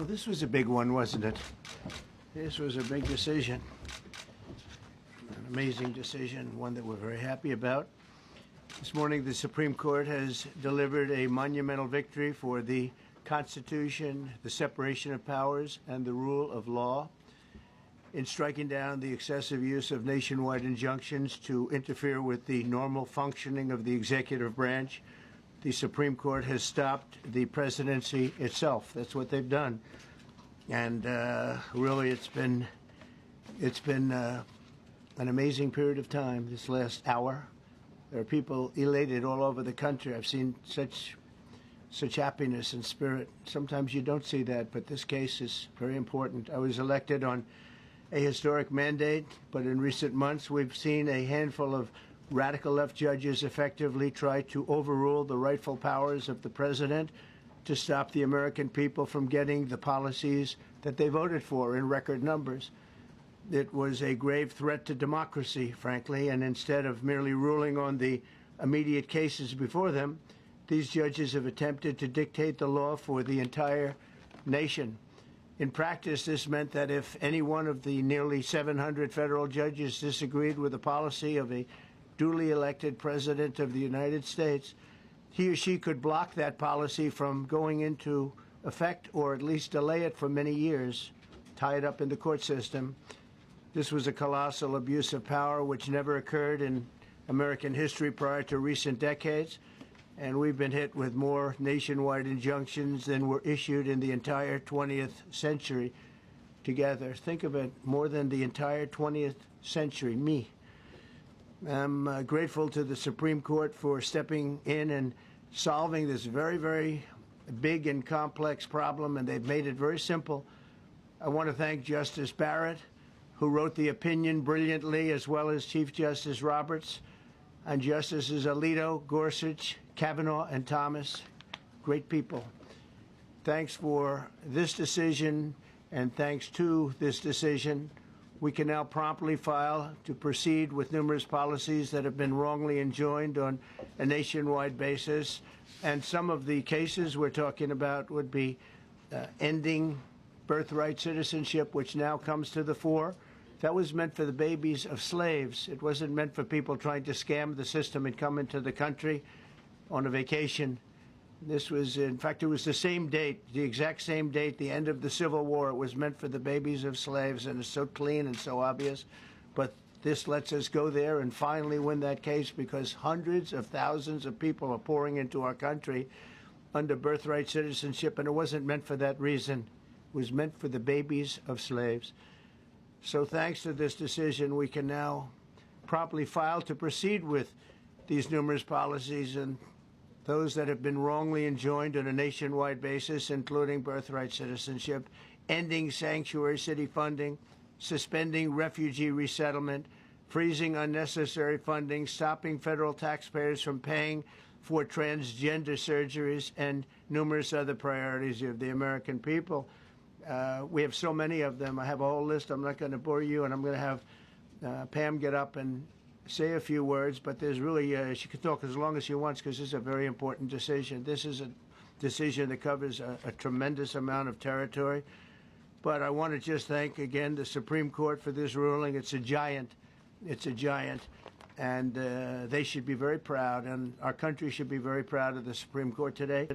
Well, this was a big one, wasn't it? This was a big decision, an amazing decision, one that we're very happy about. This morning, the Supreme Court has delivered a monumental victory for the Constitution, the separation of powers, and the rule of law in striking down the excessive use of nationwide injunctions to interfere with the normal functioning of the executive branch. The Supreme Court has stopped the presidency itself. That's what they've done. And really, it's been an amazing period of time this last hour. There are people elated all over the country. I've seen such happiness and spirit. Sometimes you don't see that, but this case is very important. I was elected on a historic mandate, but in recent months we've seen a handful of radical left judges effectively try to overrule the rightful powers of the president to stop the American people from getting the policies that they voted for in record numbers. It was a grave threat to democracy, frankly, and instead of merely ruling on the immediate cases before them, these judges have attempted to dictate the law for the entire nation. In practice, this meant that if any one of the nearly 700 federal judges disagreed with the policy of a duly elected president of the United States, he or she could block that policy from going into effect or at least delay it for many years, tie it up in the court system. This was a colossal abuse of power which never occurred in American history prior to recent decades, and we've been hit with more nationwide injunctions than were issued in the entire 20th century together. Think of it, more than the entire 20th century, me. I'm grateful to the Supreme Court for stepping in and solving this very, very big and complex problem, and they've made it very simple. I want to thank Justice Barrett, who wrote the opinion brilliantly, as well as Chief Justice Roberts, and Justices Alito, Gorsuch, Kavanaugh, and Thomas. Great people. Thanks for this decision, and thanks to this decision, we can now promptly file to proceed with numerous policies that have been wrongly enjoined on a nationwide basis. And some of the cases we're talking about would be ending birthright citizenship, which now comes to the fore. That was meant for the babies of slaves. It wasn't meant for people trying to scam the system and come into the country on a vacation. This was, in fact, it was the same date, the exact same date, the end of the Civil War. It was meant for the babies of slaves, and it's so clean and so obvious. But this lets us go there and finally win that case, because hundreds of thousands of people are pouring into our country under birthright citizenship, and it wasn't meant for that reason. It was meant for the babies of slaves. So thanks to this decision, we can now promptly file to proceed with these numerous policies and those that have been wrongly enjoined on a nationwide basis, including birthright citizenship, ending sanctuary city funding, suspending refugee resettlement, freezing unnecessary funding, stopping federal taxpayers from paying for transgender surgeries, and numerous other priorities of the American people. We have so many of them. I have a whole list. I'm not going to bore you, and I'm going to have Pam get up and say a few words, but there's really, she can talk as long as she wants, because this is a very important decision. This is a decision that covers a tremendous amount of territory. But I want to just thank, again, the Supreme Court for this ruling. It's a giant. It's a giant. And they should be very proud, and our country should be very proud of the Supreme Court today.